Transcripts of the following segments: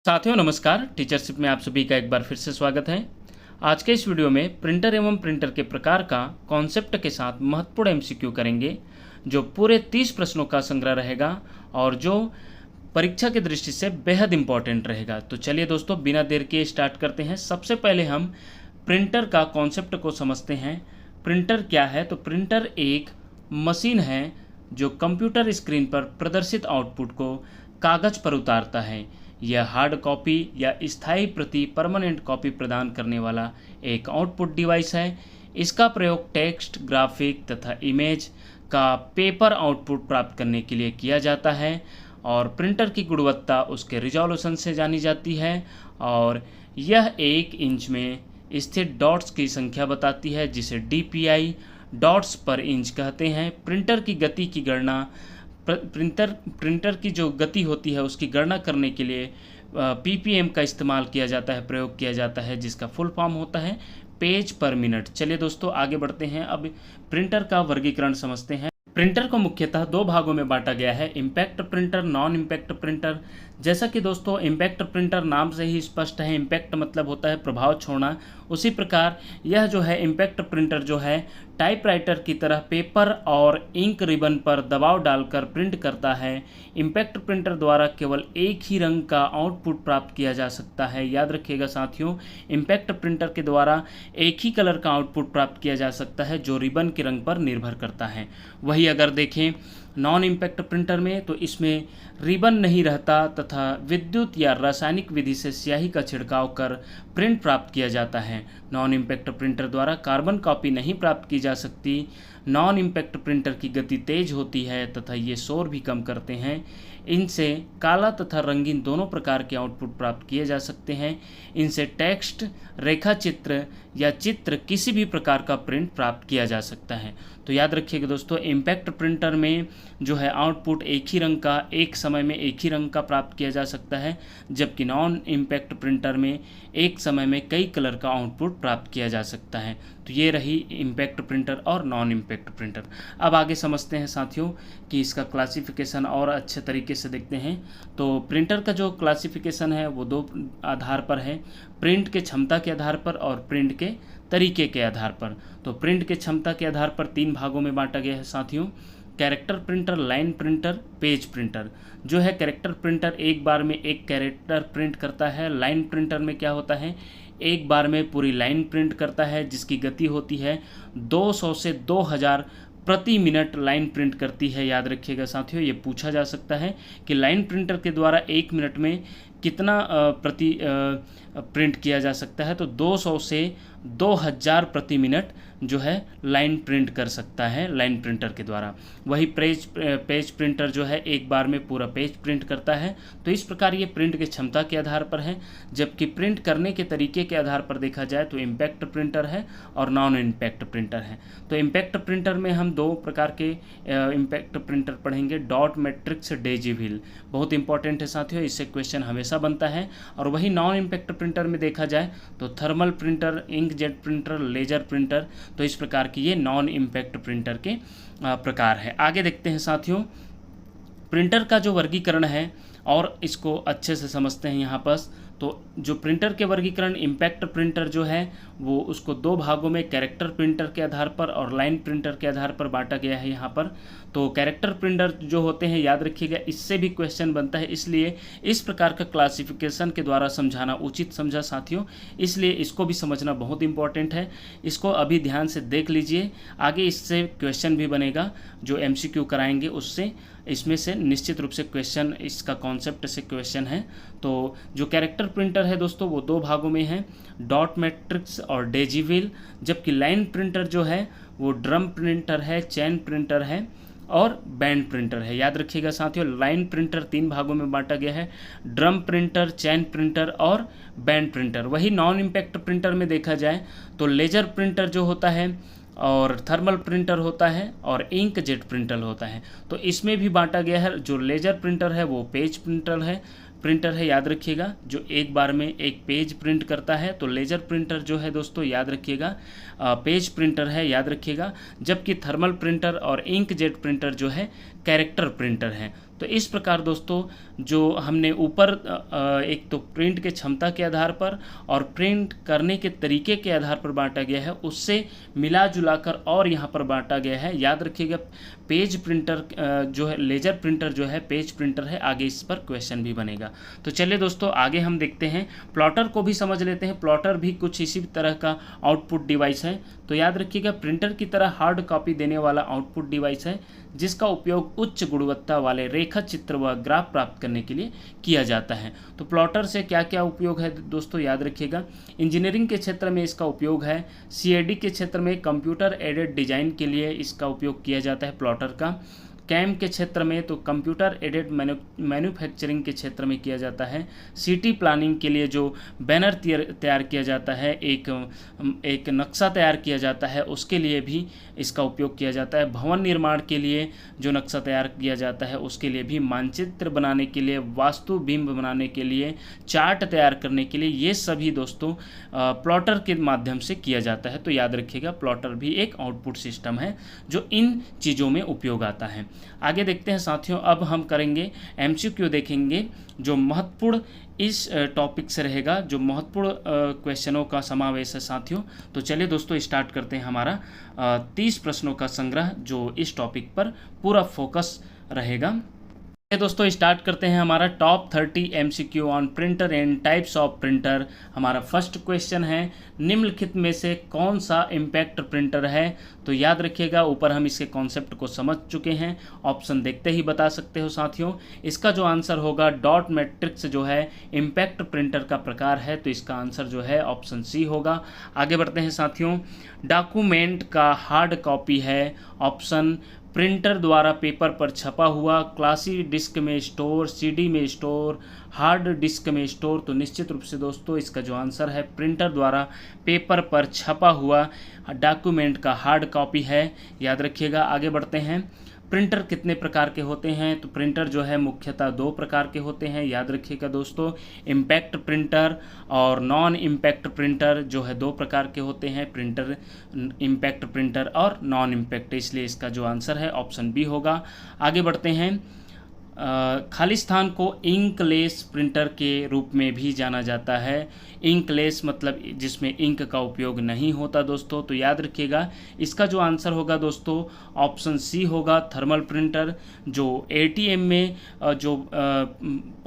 साथियों नमस्कार। टीचरशिप में आप सभी का एक बार फिर से स्वागत है। आज के इस वीडियो में प्रिंटर एवं प्रिंटर के प्रकार का कॉन्सेप्ट के साथ महत्वपूर्ण एमसीक्यू करेंगे, जो पूरे 30 प्रश्नों का संग्रह रहेगा और जो परीक्षा की दृष्टि से बेहद इम्पॉर्टेंट रहेगा। तो चलिए दोस्तों, बिना देर के स्टार्ट करते हैं। सबसे पहले हम प्रिंटर का कॉन्सेप्ट को समझते हैं। प्रिंटर क्या है? तो प्रिंटर एक मशीन है जो कंप्यूटर स्क्रीन पर प्रदर्शित आउटपुट को कागज पर उतारता है। यह हार्ड कॉपी या स्थायी प्रति परमानेंट कॉपी प्रदान करने वाला एक आउटपुट डिवाइस है। इसका प्रयोग टेक्स्ट, ग्राफिक तथा इमेज का पेपर आउटपुट प्राप्त करने के लिए किया जाता है और प्रिंटर की गुणवत्ता उसके रिजोल्यूशन से जानी जाती है और यह 1 इंच में स्थित डॉट्स की संख्या बताती है, जिसे DPI डॉट्स पर इंच कहते हैं। प्रिंटर की गति की गणना प्रिंटर की जो गति होती है उसकी गणना करने के लिए PPM का इस्तेमाल किया जाता है, प्रयोग किया जाता है, जिसका फुल फॉर्म होता है पेज पर मिनट। चलिए दोस्तों आगे बढ़ते हैं। अब प्रिंटर का वर्गीकरण समझते हैं। प्रिंटर को मुख्यतः 2 भागों में बांटा गया है, impact printer, non impact printer. जैसा कि दोस्तों इम्पैक्ट प्रिंटर नाम से ही स्पष्ट है, इम्पैक्ट मतलब होता है प्रभाव छोड़ना। उसी प्रकार यह जो है इम्पैक्ट प्रिंटर जो है टाइपराइटर की तरह पेपर और इंक रिबन पर दबाव डालकर प्रिंट करता है। इम्पैक्ट प्रिंटर द्वारा केवल एक ही रंग का आउटपुट प्राप्त किया जा सकता है। याद रखिएगा साथियों, इम्पैक्ट प्रिंटर के द्वारा एक ही कलर का आउटपुट प्राप्त किया जा सकता है, जो रिबन के रंग पर निर्भर करता है। वही अगर देखें नॉन इम्पैक्ट प्रिंटर में, तो इसमें रिबन नहीं रहता तथा विद्युत या रासायनिक विधि से स्याही का छिड़काव कर प्रिंट प्राप्त किया जाता है। नॉन इम्पैक्ट प्रिंटर द्वारा कार्बन कॉपी नहीं प्राप्त की जा सकती। नॉन इम्पैक्ट प्रिंटर की गति तेज होती है तथा ये शोर भी कम करते हैं। इनसे काला तथा रंगीन दोनों प्रकार के आउटपुट प्राप्त किए जा सकते हैं। इनसे टेक्स्ट, रेखा चित्र या चित्र किसी भी प्रकार का प्रिंट प्राप्त किया जा सकता है। तो याद रखिएगा दोस्तों, इम्पैक्ट प्रिंटर में जो है आउटपुट एक ही रंग का, एक समय में एक ही रंग का प्राप्त किया जा सकता है, जबकि नॉन इम्पैक्ट प्रिंटर में एक समय में कई कलर का आउटपुट प्राप्त किया जा सकता है। तो ये रही इम्पैक्ट प्रिंटर और नॉन इम्पैक्ट प्रिंटर। अब आगे समझते हैं साथियों कि इसका क्लासिफिकेशन और अच्छे तरीके से देखते हैं। तो प्रिंटर का जो क्लासिफिकेशन है वो 2 आधार पर है, प्रिंट के क्षमता के आधार पर और प्रिंट के तरीके के आधार पर। तो प्रिंट के क्षमता के आधार पर 3 भागों में बांटा गया है साथियों, character printer, line printer, page printer. जो है कैरेक्टर प्रिंटर एक बार में एक कैरेक्टर प्रिंट करता है। लाइन प्रिंटर में क्या होता है, एक बार में पूरी लाइन प्रिंट करता है, जिसकी गति होती है 200 से 2000 प्रति मिनट लाइन प्रिंट करती है। याद रखिएगा साथियों, ये पूछा जा सकता है कि लाइन प्रिंटर के द्वारा 1 मिनट में कितना प्रति प्रिंट किया जा सकता है। तो 200 से 2000 प्रति मिनट जो है लाइन प्रिंट कर सकता है लाइन प्रिंटर के द्वारा। वही पेज प्रिंटर जो है एक बार में पूरा पेज प्रिंट करता है। तो इस प्रकार ये प्रिंट की क्षमता के आधार पर है, जबकि प्रिंट करने के तरीके के आधार पर देखा जाए तो इम्पैक्ट प्रिंटर है और नॉन इम्पैक्ट प्रिंटर है। तो इम्पैक्ट प्रिंटर में हम 2 प्रकार के इम्पैक्ट प्रिंटर पढ़ेंगे, डॉट मैट्रिक्स, डेजिविल। बहुत इंपॉर्टेंट है साथियों, इससे क्वेश्चन हमेशा बनता है। और वही नॉन इम्पैक्ट प्रिंटर में देखा जाए तो thermal printer, inkjet printer, laser printer. तो इस प्रकार की ये नॉन इम्पैक्ट प्रिंटर के प्रकार है। आगे देखते हैं साथियों, प्रिंटर का जो वर्गीकरण है और इसको अच्छे से समझते हैं यहाँ पर। तो जो प्रिंटर के वर्गीकरण, इम्पैक्ट प्रिंटर जो है वो उसको 2 भागों में कैरेक्टर प्रिंटर के आधार पर और लाइन प्रिंटर के आधार पर बांटा गया है यहाँ पर। तो कैरेक्टर प्रिंटर जो होते हैं, याद रखिएगा, इससे भी क्वेश्चन बनता है, इसलिए इस प्रकार का क्लासिफिकेशन के द्वारा समझाना उचित समझा साथियों। इसलिए इसको भी समझना बहुत इंपॉर्टेंट है। इसको अभी ध्यान से देख लीजिए, आगे इससे क्वेश्चन भी बनेगा जो MCQ कराएंगे, उससे इसमें से निश्चित रूप से क्वेश्चन, इसका कॉन्सेप्ट से क्वेश्चन है। तो जो कैरेक्टर प्रिंटर है दोस्तों वो 2 भागों में है, डॉट मैट्रिक्स और डेजिविल। जबकि लाइन प्रिंटर जो है वो ड्रम प्रिंटर है, चैन प्रिंटर है और बैंड प्रिंटर है। याद रखिएगा साथियों, लाइन प्रिंटर 3 भागों में बांटा गया है, ड्रम प्रिंटर, चैन प्रिंटर और बैंड प्रिंटर। वही नॉन इम्पैक्ट प्रिंटर में देखा जाए तो लेजर प्रिंटर जो होता है और थर्मल प्रिंटर होता है और इंक जेट प्रिंटर होता है। तो इसमें भी बांटा गया है। जो लेजर प्रिंटर है वो पेज प्रिंटर है, याद रखिएगा, जो एक बार में एक पेज प्रिंट करता है। तो लेजर प्रिंटर जो है दोस्तों, याद रखिएगा, पेज प्रिंटर है, याद रखिएगा। जबकि थर्मल प्रिंटर और इंक जेट प्रिंटर जो है कैरेक्टर प्रिंटर है। तो इस प्रकार दोस्तों जो हमने ऊपर एक तो प्रिंट के क्षमता के आधार पर और प्रिंट करने के तरीके के आधार पर बांटा गया है, उससे मिला जुलाकर और यहाँ पर बांटा गया है। याद रखिएगा पेज प्रिंटर जो है, लेजर प्रिंटर जो है पेज प्रिंटर है, आगे इस पर क्वेश्चन भी बनेगा। तो चलिए दोस्तों आगे हम देखते हैं, प्लॉटर को भी समझ लेते हैं। प्लॉटर भी कुछ इसी तरह का आउटपुट डिवाइस है। तो याद रखिएगा प्रिंटर की तरह हार्ड कॉपी देने वाला आउटपुट डिवाइस है, जिसका उपयोग उच्च गुणवत्ता वाले रेखा चित्र व ग्राफ प्राप्त करने के लिए किया जाता है। तो प्लॉटर से क्या क्या उपयोग है दोस्तों, याद रखिएगा। इंजीनियरिंग के क्षेत्र में इसका उपयोग है। सीएडी के क्षेत्र में कंप्यूटर एडेड डिजाइन के लिए इसका उपयोग किया जाता है प्लॉटर का। कैम के क्षेत्र में तो कंप्यूटर एडेड मैन्युफैक्चरिंग के क्षेत्र में किया जाता है। सिटी प्लानिंग के लिए जो बैनर तैयार किया जाता है, एक नक्शा तैयार किया जाता है, उसके लिए भी इसका उपयोग किया जाता है। भवन निर्माण के लिए जो नक्शा तैयार किया जाता है उसके लिए भी, मानचित्र बनाने के लिए, वास्तुबिंब बनाने के लिए, चार्ट तैयार करने के लिए, ये सभी दोस्तों प्लॉटर के माध्यम से किया जाता है। तो याद रखिएगा प्लॉटर भी एक आउटपुट सिस्टम है जो इन चीज़ों में उपयोग आता है। आगे देखते हैं साथियों, अब हम करेंगे एमसीक्यू, देखेंगे जो महत्वपूर्ण इस टॉपिक से रहेगा, जो महत्वपूर्ण क्वेश्चनों का समावेश है साथियों। तो चलिए दोस्तों स्टार्ट करते हैं हमारा 30 प्रश्नों का संग्रह जो इस टॉपिक पर पूरा फोकस रहेगा। दोस्तों स्टार्ट करते हैं हमारा top 30 MCQ on printer and types of printer. हमारा फर्स्ट क्वेश्चन है, निम्नलिखित में से कौन सा इम्पैक्ट प्रिंटर है। तो याद रखिएगा ऊपर हम इसके कॉन्सेप्ट को समझ चुके हैं, ऑप्शन देखते ही बता सकते हो साथियों। इसका जो आंसर होगा डॉट मैट्रिक्स जो है इम्पैक्ट प्रिंटर का प्रकार है, तो इसका आंसर जो है ऑप्शन सी होगा। आगे बढ़ते हैं साथियों, डॉक्यूमेंट का हार्ड कॉपी है, ऑप्शन प्रिंटर द्वारा पेपर पर छपा हुआ, क्लासी डिस्क में स्टोर, सीडी में स्टोर, हार्ड डिस्क में स्टोर। तो निश्चित रूप से दोस्तों इसका जो आंसर है प्रिंटर द्वारा पेपर पर छपा हुआ डॉक्यूमेंट का हार्ड कॉपी है, याद रखिएगा। आगे बढ़ते हैं, प्रिंटर कितने प्रकार के होते हैं। तो प्रिंटर जो है मुख्यतः 2 प्रकार के होते हैं, याद रखिएगा दोस्तों। इम्पैक्ट प्रिंटर और नॉन इम्पैक्ट प्रिंटर जो है 2 प्रकार के होते हैं, प्रिंटर इम्पैक्ट प्रिंटर और नॉन इम्पैक्ट, इसलिए इसका जो आंसर है ऑप्शन बी होगा। आगे बढ़ते हैं, खाली स्थान को इंकलेस प्रिंटर के रूप में भी जाना जाता है। इंकलेस मतलब जिसमें इंक का उपयोग नहीं होता दोस्तों। तो याद रखिएगा इसका जो आंसर होगा दोस्तों ऑप्शन सी होगा, थर्मल प्रिंटर। जो एटीएम में जो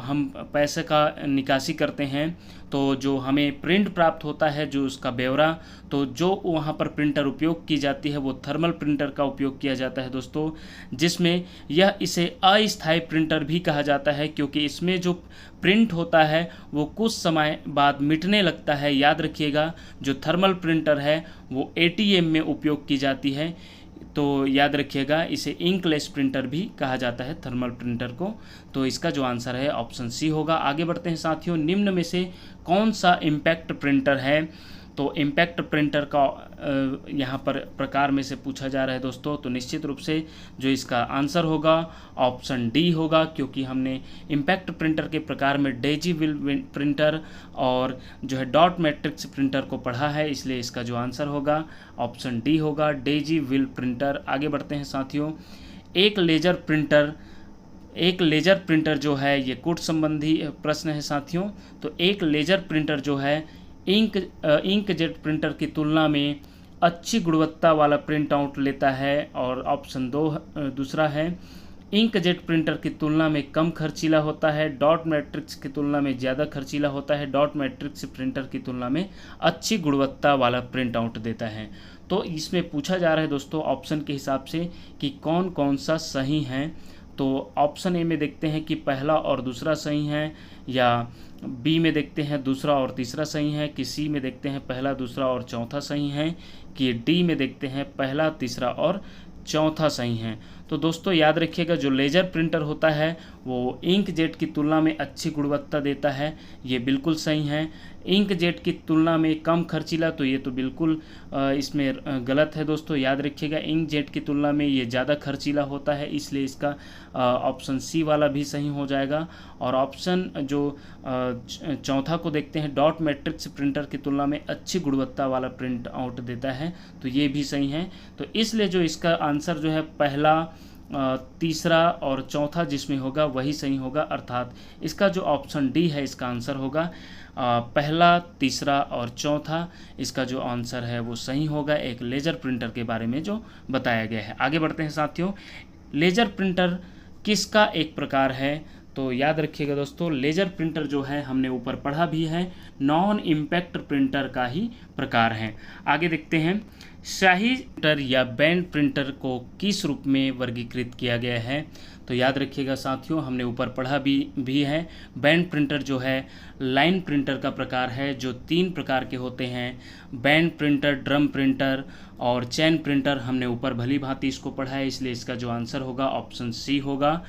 हम पैसे का निकासी करते हैं तो जो हमें प्रिंट प्राप्त होता है, जो उसका ब्यौरा, तो जो वहाँ पर प्रिंटर उपयोग की जाती है वो थर्मल प्रिंटर का उपयोग किया जाता है दोस्तों, जिसमें यह इसे अस्थायी प्रिंटर भी कहा जाता है, क्योंकि इसमें जो प्रिंट होता है वो कुछ समय बाद मिटने लगता है। याद रखिएगा जो थर्मल प्रिंटर है वो एटीएम में उपयोग की जाती है, तो याद रखिएगा इसे इंकलेस प्रिंटर भी कहा जाता है थर्मल प्रिंटर को। तो इसका जो आंसर है ऑप्शन सी होगा। आगे बढ़ते हैं साथियों, निम्न में से कौन सा इम्पैक्ट प्रिंटर है। तो इम्पैक्ट प्रिंटर का यहाँ पर प्रकार में से पूछा जा रहा है दोस्तों, तो निश्चित रूप से जो इसका आंसर होगा ऑप्शन डी होगा, क्योंकि हमने इम्पैक्ट प्रिंटर के प्रकार में डेजी विल प्रिंटर और जो है डॉट मैट्रिक्स प्रिंटर को पढ़ा है, इसलिए इसका जो आंसर होगा ऑप्शन डी होगा, डेजी विल प्रिंटर। आगे बढ़ते हैं साथियों, एक लेजर प्रिंटर जो है ये कोड संबंधी प्रश्न है साथियों। तो एक लेजर प्रिंटर जो है इंकजेट प्रिंटर की तुलना में अच्छी गुणवत्ता वाला प्रिंट आउट लेता है, और ऑप्शन दूसरा है इंकजेट प्रिंटर की तुलना में कम खर्चीला होता है, डॉट मैट्रिक्स की तुलना में ज़्यादा खर्चीला होता है, डॉट मैट्रिक्स प्रिंटर की तुलना में अच्छी गुणवत्ता वाला प्रिंट आउट देता है। तो इसमें पूछा जा रहा है दोस्तों ऑप्शन के हिसाब से कि कौन कौन सा सही है। तो ऑप्शन ए में देखते हैं कि पहला और दूसरा सही है, या बी में देखते हैं दूसरा और तीसरा सही है, कि सी में देखते हैं पहला दूसरा और चौथा सही है, कि डी में देखते हैं पहला तीसरा और चौथा सही है। तो दोस्तों याद रखिएगा जो लेजर प्रिंटर होता है वो इंकजेट की तुलना में अच्छी गुणवत्ता देता है, ये बिल्कुल सही है। इंकजेट की तुलना में कम खर्चीला, तो ये तो बिल्कुल इसमें गलत है दोस्तों। याद रखिएगा इंकजेट की तुलना में ये ज़्यादा खर्चीला होता है, इसलिए इसका ऑप्शन सी वाला भी सही हो जाएगा। और ऑप्शन जो चौथा को देखते हैं, डॉट मैट्रिक्स प्रिंटर की तुलना में अच्छी गुणवत्ता वाला प्रिंट आउट देता है, तो ये भी सही है। तो इसलिए जो इसका आंसर जो है पहला तीसरा और चौथा जिसमें होगा वही सही होगा, अर्थात इसका जो ऑप्शन डी है इसका आंसर होगा पहला, तीसरा और चौथा इसका जो आंसर है वो सही होगा एक लेज़र प्रिंटर के बारे में जो बताया गया है। आगे बढ़ते हैं साथियों, लेज़र प्रिंटर किसका एक प्रकार है? तो याद रखिएगा दोस्तों, लेज़र प्रिंटर जो है हमने ऊपर पढ़ा भी है, नॉन इम्पैक्ट प्रिंटर का ही प्रकार है। आगे देखते हैं, स्याही प्रिंटर या बैंड प्रिंटर को किस रूप में वर्गीकृत किया गया है? तो याद रखिएगा साथियों, हमने ऊपर पढ़ा भी है, बैंड प्रिंटर जो है लाइन प्रिंटर का प्रकार है जो 3 प्रकार के होते हैं, बैंड प्रिंटर, ड्रम प्रिंटर और चैन प्रिंटर। हमने ऊपर भली भांति इसको पढ़ा है, इसलिए इसका जो आंसर होगा ऑप्शन सी होगा।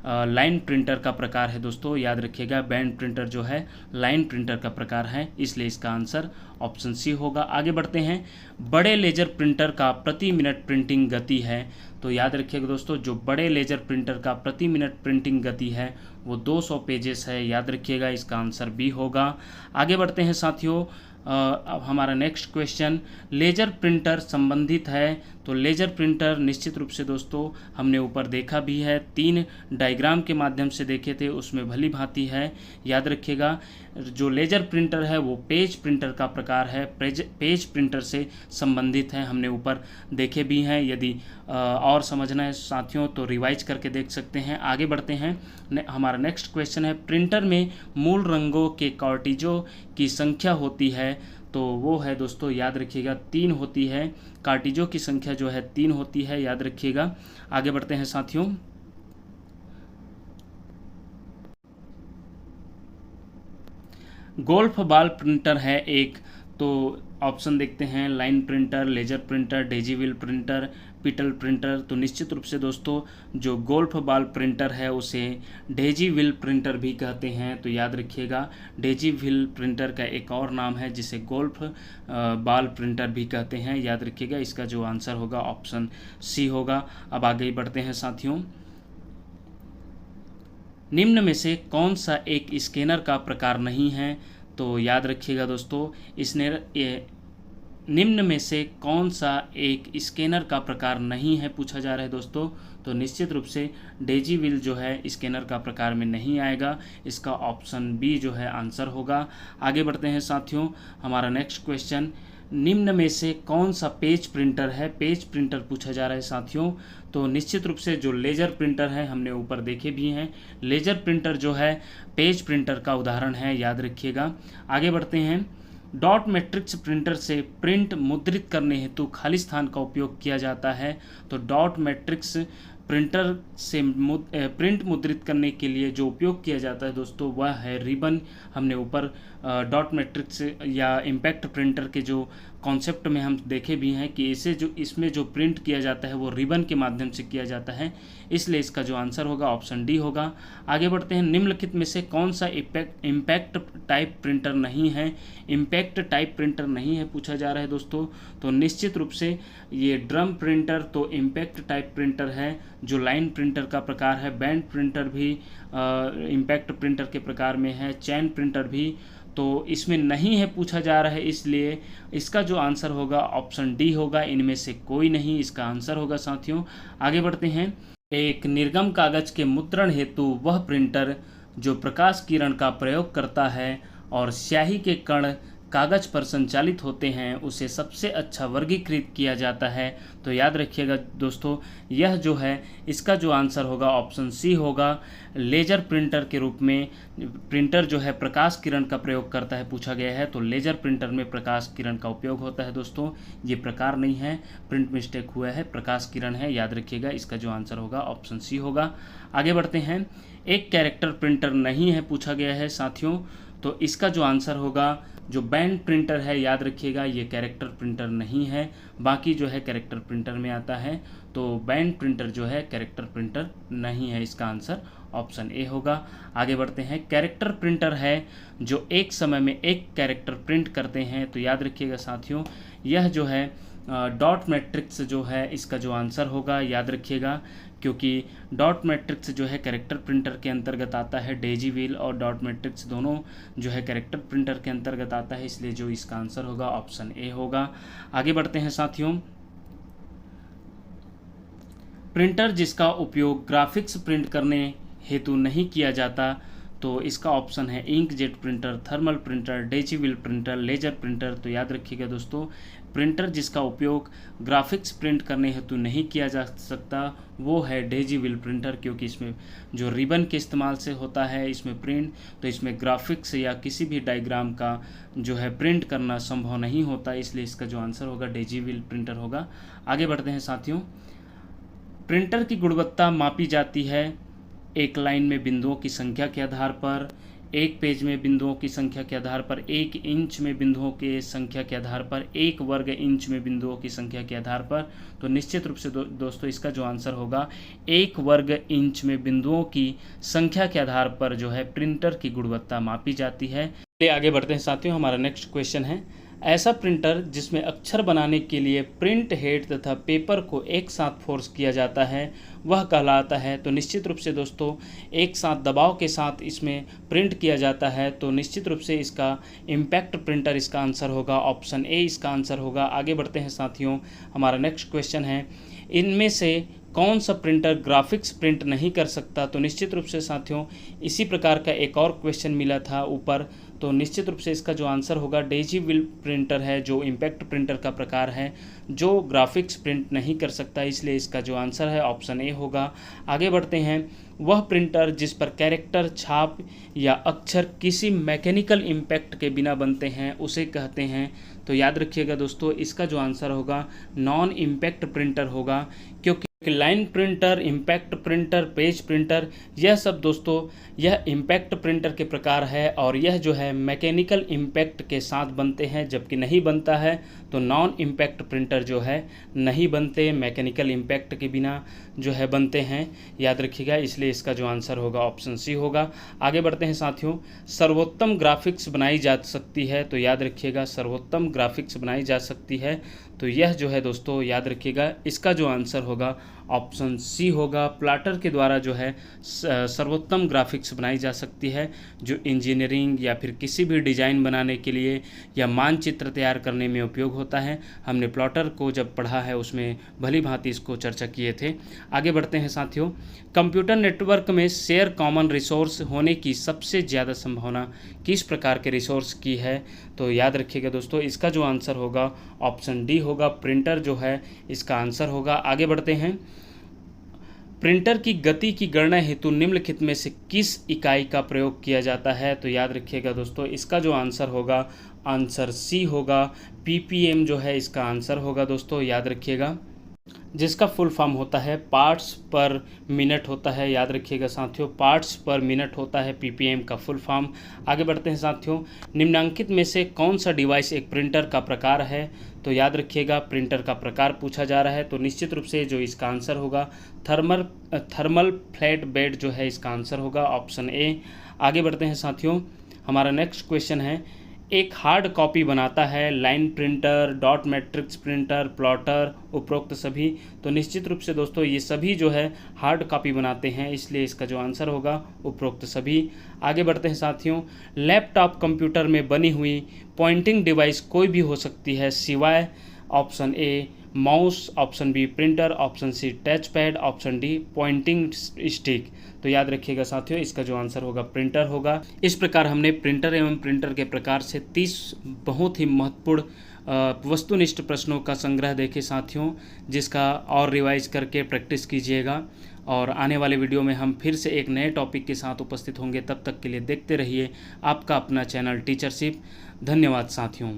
लाइन प्रिंटर का प्रकार है दोस्तों, याद रखिएगा, बैंड प्रिंटर जो है लाइन प्रिंटर का प्रकार है, इसलिए इसका आंसर ऑप्शन सी होगा। आगे बढ़ते हैं, बड़े लेजर प्रिंटर का प्रति मिनट प्रिंटिंग गति है। तो याद रखिएगा दोस्तों, जो बड़े लेजर प्रिंटर का प्रति मिनट प्रिंटिंग गति है वो 200 पेजेस है, याद रखिएगा, इसका आंसर बी होगा। आगे बढ़ते हैं साथियों, अब हमारा नेक्स्ट क्वेश्चन, लेजर प्रिंटर संबंधित है। तो लेजर प्रिंटर निश्चित रूप से दोस्तों हमने ऊपर देखा भी है, 3 डायग्राम के माध्यम से देखे थे, उसमें भली भांति है, याद रखिएगा। जो लेजर प्रिंटर है वो पेज प्रिंटर का प्रकार है, पेज प्रिंटर से संबंधित है, हमने ऊपर देखे भी हैं। यदि और समझना है साथियों तो रिवाइज करके देख सकते हैं। आगे बढ़ते हैं, हमारा नेक्स्ट क्वेश्चन है, प्रिंटर में मूल रंगों के कार्टिजों की संख्या होती है। तो वो है दोस्तों, याद रखिएगा, 3 होती है, कार्टिजों की संख्या जो है 3 होती है, याद रखिएगा। आगे बढ़ते हैं साथियों, गोल्फ बॉल प्रिंटर है एक, तो ऑप्शन देखते हैं, line printer, laser printer, daisy wheel printer, पिटल प्रिंटर। तो निश्चित रूप से दोस्तों जो गोल्फ बॉल प्रिंटर है उसे डेजीविल प्रिंटर भी कहते हैं। तो याद रखिएगा, डेजीविल प्रिंटर का एक और नाम है जिसे गोल्फ बॉल प्रिंटर भी कहते हैं, याद रखिएगा। इसका जो आंसर होगा ऑप्शन सी होगा। अब आगे बढ़ते हैं साथियों, निम्न में से कौन सा एक स्कैनर का प्रकार नहीं है? तो याद रखिएगा दोस्तों, निम्न में से कौन सा एक स्कैनर का प्रकार नहीं है पूछा जा रहा है दोस्तों। तो निश्चित रूप से डेजीविल जो है स्कैनर का प्रकार में नहीं आएगा, इसका ऑप्शन बी जो है आंसर होगा। आगे बढ़ते हैं साथियों, हमारा नेक्स्ट क्वेश्चन, निम्न में से कौन सा पेज प्रिंटर है? पेज प्रिंटर पूछा जा रहा है साथियों। तो निश्चित रूप से जो लेजर प्रिंटर है हमने ऊपर देखे भी हैं, लेजर प्रिंटर जो है पेज प्रिंटर का उदाहरण है, याद रखिएगा। आगे बढ़ते हैं, डॉट मैट्रिक्स प्रिंटर से प्रिंट मुद्रित करने हेतु खाली स्थान का उपयोग किया जाता है। तो डॉट मैट्रिक्स प्रिंटर से प्रिंट मुद्रित करने के लिए जो उपयोग किया जाता है दोस्तों वह है रिबन। हमने ऊपर डॉट मैट्रिक्स या इम्पैक्ट प्रिंटर के जो कॉन्सेप्ट में हम देखे भी हैं कि इसमें जो प्रिंट किया जाता है वो रिबन के माध्यम से किया जाता है, इसलिए इसका जो आंसर होगा ऑप्शन डी होगा। आगे बढ़ते हैं, निम्नलिखित में से कौन सा इम्पैक्ट टाइप प्रिंटर नहीं है? इम्पैक्ट टाइप प्रिंटर नहीं है पूछा जा रहा है दोस्तों। तो निश्चित रूप से ये ड्रम प्रिंटर तो इम्पैक्ट टाइप प्रिंटर है जो लाइन प्रिंटर का प्रकार है, बैंड प्रिंटर भी इम्पैक्ट प्रिंटर के प्रकार में है, चैन प्रिंटर भी तो इसमें नहीं है पूछा जा रहा है, इसलिए इसका जो आंसर होगा ऑप्शन डी होगा, इनमें से कोई नहीं इसका आंसर होगा साथियों। आगे बढ़ते हैं, एक निर्गम कागज के मुद्रण हेतु वह प्रिंटर जो प्रकाश किरण का प्रयोग करता है और स्याही के कण कागज पर संचालित होते हैं उसे सबसे अच्छा वर्गीकृत किया जाता है। तो याद रखिएगा दोस्तों, यह जो है इसका जो आंसर होगा ऑप्शन सी होगा। लेजर प्रिंटर के रूप में प्रिंटर जो है प्रकाश किरण का प्रयोग करता है पूछा गया है, तो लेजर प्रिंटर में प्रकाश किरण का उपयोग होता है दोस्तों, ये प्रकार नहीं है, प्रिंट मिस्टेक हुआ है, प्रकाश किरण है, याद रखिएगा। इसका जो आंसर होगा ऑप्शन सी होगा। आगे बढ़ते हैं, एक कैरेक्टर प्रिंटर नहीं है पूछा गया है साथियों, तो इसका जो आंसर होगा जो बैंड प्रिंटर है, याद रखिएगा ये कैरेक्टर प्रिंटर नहीं है, बाकी जो है कैरेक्टर प्रिंटर में आता है, तो बैंड प्रिंटर जो है कैरेक्टर प्रिंटर नहीं है, इसका आंसर ऑप्शन ए होगा। आगे बढ़ते हैं, कैरेक्टर प्रिंटर है जो एक समय में एक कैरेक्टर प्रिंट करते हैं। तो याद रखिएगा साथियों, यह जो है डॉट मैट्रिक्स जो है इसका जो आंसर होगा, याद रखिएगा, क्योंकि डॉट मैट्रिक्स जो है कैरेक्टर प्रिंटर के अंतर्गत आता है, डेजीविल और डॉट मैट्रिक्स दोनों जो है कैरेक्टर प्रिंटर के अंतर्गत आता है, इसलिए जो इसका आंसर होगा ऑप्शन ए होगा। आगे बढ़ते हैं साथियों, प्रिंटर जिसका उपयोग ग्राफिक्स प्रिंट करने हेतु नहीं किया जाता, तो इसका ऑप्शन है inkjet printer, thermal printer, daisy wheel printer, laser printer. तो याद रखिएगा दोस्तों, प्रिंटर जिसका उपयोग ग्राफिक्स प्रिंट करने हेतु नहीं किया जा सकता वो है डेजीविल प्रिंटर, क्योंकि इसमें जो रिबन के इस्तेमाल से होता है इसमें प्रिंट, तो इसमें ग्राफिक्स या किसी भी डायग्राम का जो है प्रिंट करना संभव नहीं होता, इसलिए इसका जो आंसर होगा डेजीविल प्रिंटर होगा। आगे बढ़ते हैं साथियों। प्रिंटर की गुणवत्ता मापी जाती है एक लाइन में बिंदुओं की संख्या के आधार पर, एक पेज में बिंदुओं की संख्या के आधार पर, एक इंच में बिंदुओं के संख्या के आधार पर, एक वर्ग इंच में बिंदुओं की संख्या के आधार पर। तो निश्चित रूप से दोस्तों इसका जो आंसर होगा एक वर्ग इंच में बिंदुओं की संख्या के आधार पर जो है प्रिंटर की गुणवत्ता मापी जाती है। चलिए आगे बढ़ते हैं साथियों। हमारा नेक्स्ट क्वेश्चन है, ऐसा प्रिंटर जिसमें अक्षर बनाने के लिए प्रिंट हेड तथा पेपर को एक साथ फोर्स किया जाता है वह कहलाता है। तो निश्चित रूप से दोस्तों एक साथ दबाव के साथ इसमें प्रिंट किया जाता है, तो निश्चित रूप से इसका इम्पैक्ट प्रिंटर इसका आंसर होगा, ऑप्शन ए इसका आंसर होगा। आगे बढ़ते हैं साथियों। हमारा नेक्स्ट क्वेश्चन है, इनमें से कौन सा प्रिंटर ग्राफिक्स प्रिंट नहीं कर सकता। तो निश्चित रूप से साथियों इसी प्रकार का एक और क्वेश्चन मिला था ऊपर, तो निश्चित रूप से इसका जो आंसर होगा डेजीविल प्रिंटर है, जो इम्पैक्ट प्रिंटर का प्रकार है जो ग्राफिक्स प्रिंट नहीं कर सकता, इसलिए इसका जो आंसर है ऑप्शन ए होगा। आगे बढ़ते हैं, वह प्रिंटर जिस पर कैरेक्टर, छाप या अक्षर किसी मैकेनिकल इम्पैक्ट के बिना बनते हैं उसे कहते हैं। तो याद रखिएगा दोस्तों इसका जो आंसर होगा नॉन इम्पैक्ट प्रिंटर होगा, क्योंकि line printer, impact printer, page printer, यह सब दोस्तों यह इम्पैक्ट प्रिंटर के प्रकार है और यह जो है मैकेनिकल इम्पैक्ट के साथ बनते हैं, जबकि नहीं बनता है तो नॉन इम्पैक्ट प्रिंटर जो है नहीं बनते, मैकेनिकल इम्पैक्ट के बिना जो है बनते हैं। याद रखिएगा, इसलिए इसका जो आंसर होगा ऑप्शन सी होगा। आगे बढ़ते हैं साथियों। सर्वोत्तम ग्राफिक्स बनाई जा सकती है, तो याद रखिएगा सर्वोत्तम ग्राफिक्स बनाई जा सकती है, तो यह जो है दोस्तों याद रखिएगा इसका जो आंसर होगा ऑप्शन सी होगा। प्लाटर के द्वारा जो है सर्वोत्तम ग्राफिक्स बनाई जा सकती है, जो इंजीनियरिंग या फिर किसी भी डिज़ाइन बनाने के लिए या मानचित्र तैयार करने में उपयोग होता है। हमने प्लाटर को जब पढ़ा है उसमें भली भांति इसको चर्चा किए थे। आगे बढ़ते हैं साथियों। कंप्यूटर नेटवर्क में शेयर कॉमन रिसोर्स होने की सबसे ज़्यादा संभावना किस प्रकार के रिसोर्स की है। तो याद रखिएगा दोस्तों इसका जो आंसर होगा ऑप्शन डी होगा, प्रिंटर जो है इसका आंसर होगा। आगे बढ़ते हैं। प्रिंटर की गति की गणना हेतु निम्नलिखित में से किस इकाई का प्रयोग किया जाता है। तो याद रखिएगा दोस्तों इसका जो आंसर होगा आंसर सी होगा, पीपीएम जो है इसका आंसर होगा दोस्तों, याद रखिएगा, जिसका फुल फॉर्म होता है पार्ट्स पर मिनट होता है। याद रखिएगा साथियों पार्ट्स पर मिनट होता है पीपीएम का फुल फॉर्म। आगे बढ़ते हैं साथियों। निम्नांकित में से कौन सा डिवाइस एक प्रिंटर का प्रकार है। तो याद रखिएगा प्रिंटर का प्रकार पूछा जा रहा है, तो निश्चित रूप से जो इसका आंसर होगा थर्मल फ्लैट बेड जो है इसका आंसर होगा, ऑप्शन ए। आगे बढ़ते हैं साथियों। हमारा नेक्स्ट क्वेश्चन है, एक हार्ड कॉपी बनाता है line printer, dot matrix printer, plotter, उपरोक्त सभी। तो निश्चित रूप से दोस्तों ये सभी जो है हार्ड कॉपी बनाते हैं, इसलिए इसका जो आंसर होगा उपरोक्त सभी। आगे बढ़ते हैं साथियों। लैपटॉप कंप्यूटर में बनी हुई पॉइंटिंग डिवाइस कोई भी हो सकती है सिवाय option A mouse, option B printer, option C touch pad, option D pointing stick. तो याद रखिएगा साथियों इसका जो आंसर होगा प्रिंटर होगा। इस प्रकार हमने प्रिंटर एवं प्रिंटर के प्रकार से 30 बहुत ही महत्वपूर्ण वस्तुनिष्ठ प्रश्नों का संग्रह देखे साथियों, जिसका और रिवाइज करके प्रैक्टिस कीजिएगा। और आने वाले वीडियो में हम फिर से एक नए टॉपिक के साथ उपस्थित होंगे। तब तक के लिए देखते रहिए आपका अपना चैनल टीचरशिप। धन्यवाद साथियों।